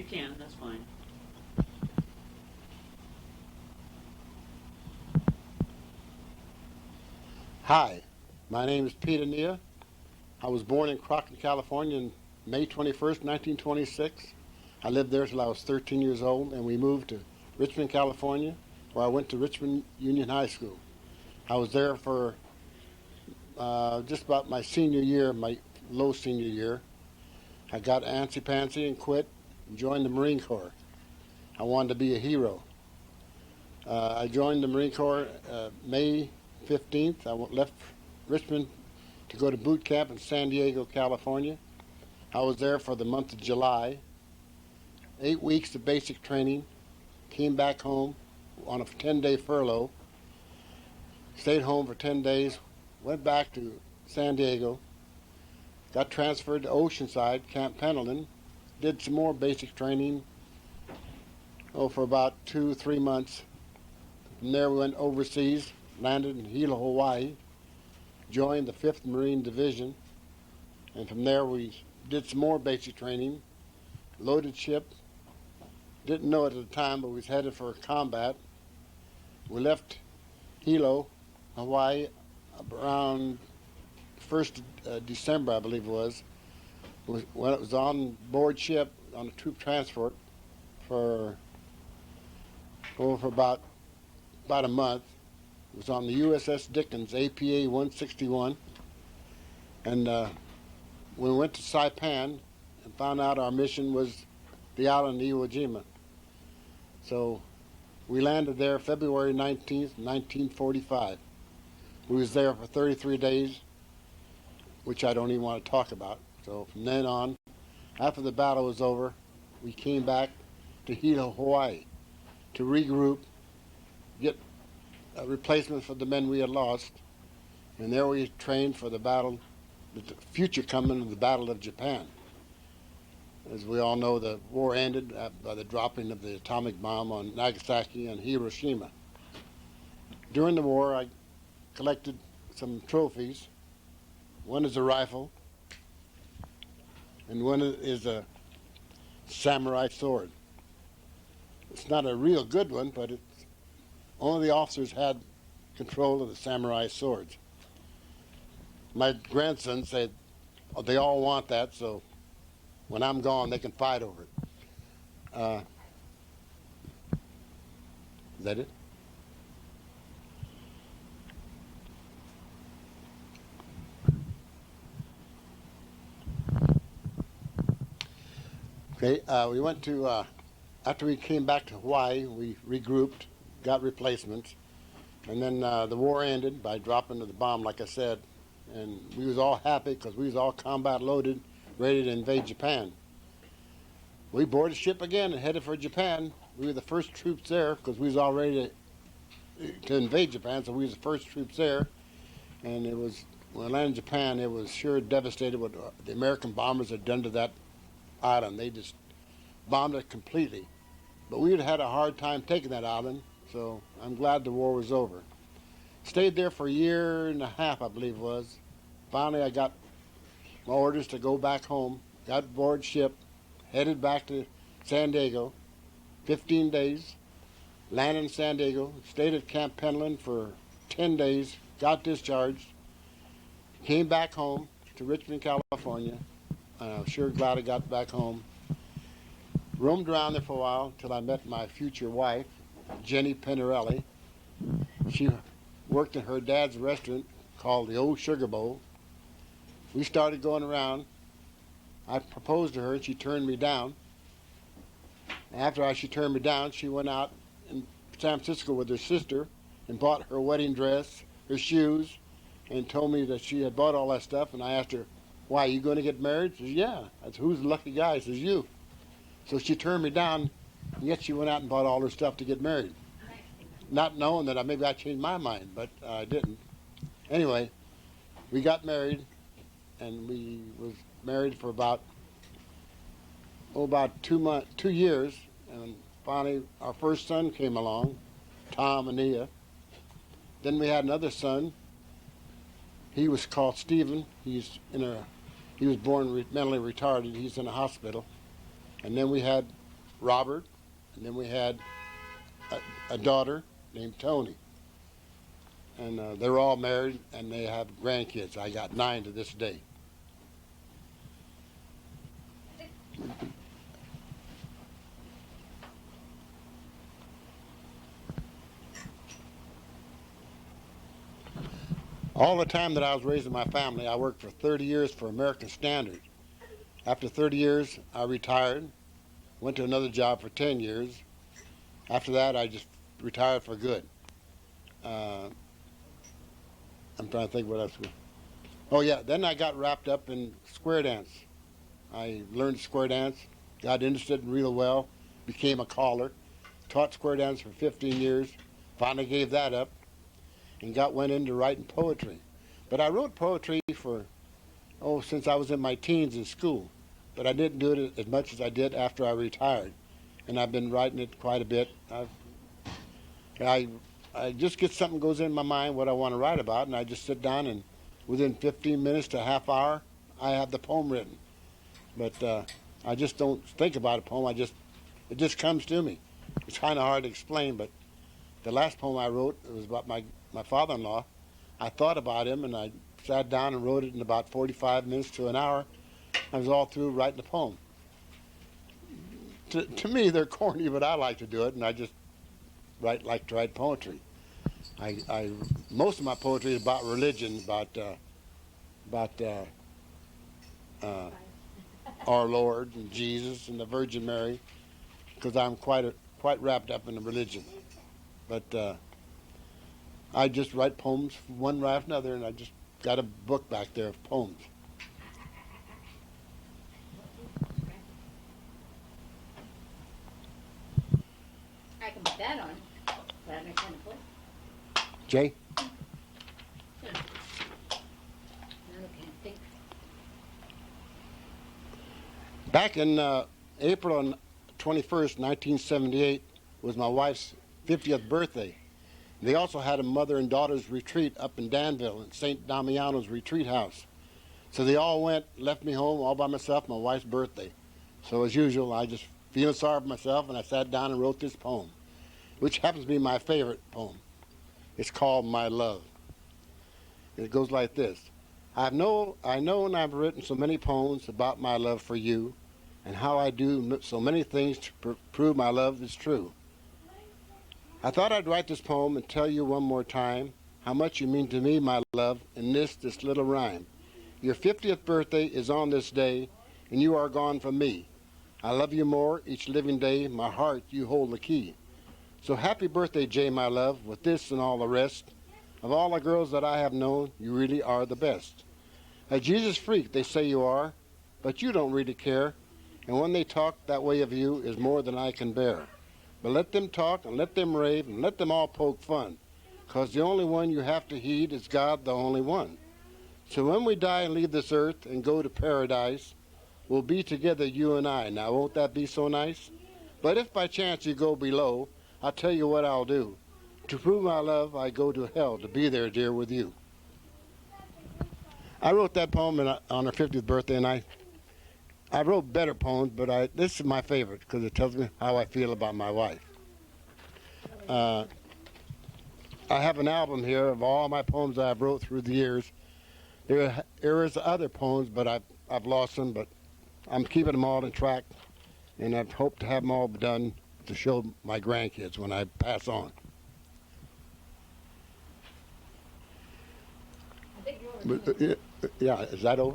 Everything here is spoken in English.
You can, that's fine. Hi, my name is Peter Nia. I was born in Crockett, California on May 21st, 1926. I lived there till I was 13 years old, and we moved to Richmond, California, where I went to Richmond Union High School. I was there for just about my senior year, my low senior year. I got antsy-pantsy and quit and joined the Marine Corps. I wanted to be a hero. I joined the Marine Corps May 15th. Left Richmond to go to boot camp in San Diego, California. I was there for the month of July. 8 weeks of basic training. Came back home on a 10-day furlough. Stayed home for 10 days. Went back to San Diego. Got transferred to Oceanside, Camp Pendleton. Did some more basic training for about 2-3 months. From there we went overseas, landed in Hilo, Hawaii, joined the 5th Marine Division, and from there we did some more basic training, loaded ship. Didn't know it at the time, but we was headed for combat. We left Hilo, Hawaii, around 1st December, I believe it was. When it was on board ship on a troop transport for about a month. It was on the USS Dickens, APA 161, and we went to Saipan and found out our mission was the island of Iwo Jima. So we landed there February 19th, 1945. We was there for 33 days, which I don't even want to talk about. So from then on, after the battle was over, we came back to Hilo, Hawaii to regroup, get a replacement for the men we had lost, and there we trained for the battle, the future coming of the Battle of Japan. As we all know, the war ended by the dropping of the atomic bomb on Nagasaki and Hiroshima. During the war, I collected some trophies. One is a rifle, and one is a samurai sword. It's not a real good one, but only the officers had control of the samurai swords. My grandson said, oh, they all want that, so when I'm gone, they can fight over it. Is that it? Okay, we went to, after we came back to Hawaii, we regrouped, got replacements, and then the war ended by dropping of the bomb, like I said, and we was all happy because we was all combat loaded, ready to invade Japan. We boarded ship again and headed for Japan. We were the first troops there because we was all ready to invade Japan, so we was the first troops there, and it was, when I landed in Japan, it was sure devastated what the American bombers had done to that island. They just bombed it completely. But we had had a hard time taking that island, so I'm glad the war was over. Stayed there for a year and a half, I believe it was. Finally, I got my orders to go back home, got aboard ship, headed back to San Diego, 15 days, landed in San Diego, stayed at Camp Pendleton for 10 days, got discharged, came back home to Richmond, California. I'm sure glad I got back home. Roamed around there for a while until I met my future wife, Jenny Pinarelli. She worked in her dad's restaurant called the Old Sugar Bowl. We started going around. I proposed to her and she turned me down. After she turned me down, she went out in San Francisco with her sister and bought her wedding dress, her shoes, and told me that she had bought all that stuff. And I asked her, why, are you going to get married? She says, yeah. I said, who's the lucky guy? She says, you. So she turned me down, and yet she went out and bought all her stuff to get married. Not knowing that maybe I changed my mind, but I didn't. Anyway, we got married, and we was married for about 2 years, and finally our first son came along, Tom Ania. Then we had another son. He was called Stephen. He was born mentally retarded. He's in a hospital. And then we had Robert, and then we had a daughter named Tony. And they're all married, and they have grandkids. I got 9 to this day. All the time that I was raising my family, I worked for 30 years for American Standard. After 30 years, I retired, went to another job for 10 years. After that, I just retired for good. I'm trying to think what else. Oh yeah, then I got wrapped up in square dance. I learned square dance, got interested real well, became a caller, taught square dance for 15 years, finally gave that up, and went into writing poetry. But I wrote poetry for, since I was in my teens in school. But I didn't do it as much as I did after I retired. And I've been writing it quite a bit. I just get something goes in my mind what I want to write about, and I just sit down, and within 15 minutes to a half hour, I have the poem written. But I just don't think about a poem. It just comes to me. It's kind of hard to explain, but the last poem I wrote, it was about my father-in-law. I thought about him, and I sat down and wrote it in about 45 minutes to an hour. I was all through writing the poem. To me, they're corny, but I like to do it, and I just like to write poetry. Most of my poetry is about religion, about our Lord and Jesus and the Virgin Mary, because I'm quite wrapped up in the religion. But I just write poems one right after another, and I just got a book back there of poems. I can put that on, but I can't afford. Jay? I can't think. Back in April 21st, 1978, was my wife's 50th birthday. They also had a mother and daughter's retreat up in Danville in St. Damiano's retreat house. So they all went, left me home all by myself, my wife's birthday. So as usual, I just feeling sorry for myself, and I sat down and wrote this poem, which happens to be my favorite poem. It's called My Love. And it goes like this. I know and I've written so many poems about my love for you, and how I do so many things to prove my love is true. I thought I'd write this poem and tell you one more time how much you mean to me, my love, in this little rhyme. Your 50th birthday is on this day, and you are gone from me. I love you more each living day, my heart you hold the key. So happy birthday, Jay, my love, with this and all the rest. Of all the girls that I have known, you really are the best. A Jesus freak they say you are, but you don't really care, and when they talk that way of you is more than I can bear. But let them talk and let them rave and let them all poke fun, 'cause the only one you have to heed is God, the only one. So when we die and leave this earth and go to paradise, we'll be together, you and I. Now won't that be so nice? But if by chance you go below, I'll tell you what I'll do. To prove my love, I go to hell to be there, dear, with you. I wrote that poem on her 50th birthday, and I wrote better poems, but this is my favorite because it tells me how I feel about my wife. I have an album here of all my poems I've wrote through the years. There is other poems, but I've lost them, but I'm keeping them all in track, and I hope to have them all done to show my grandkids when I pass on. I think yours. Yeah, is that over?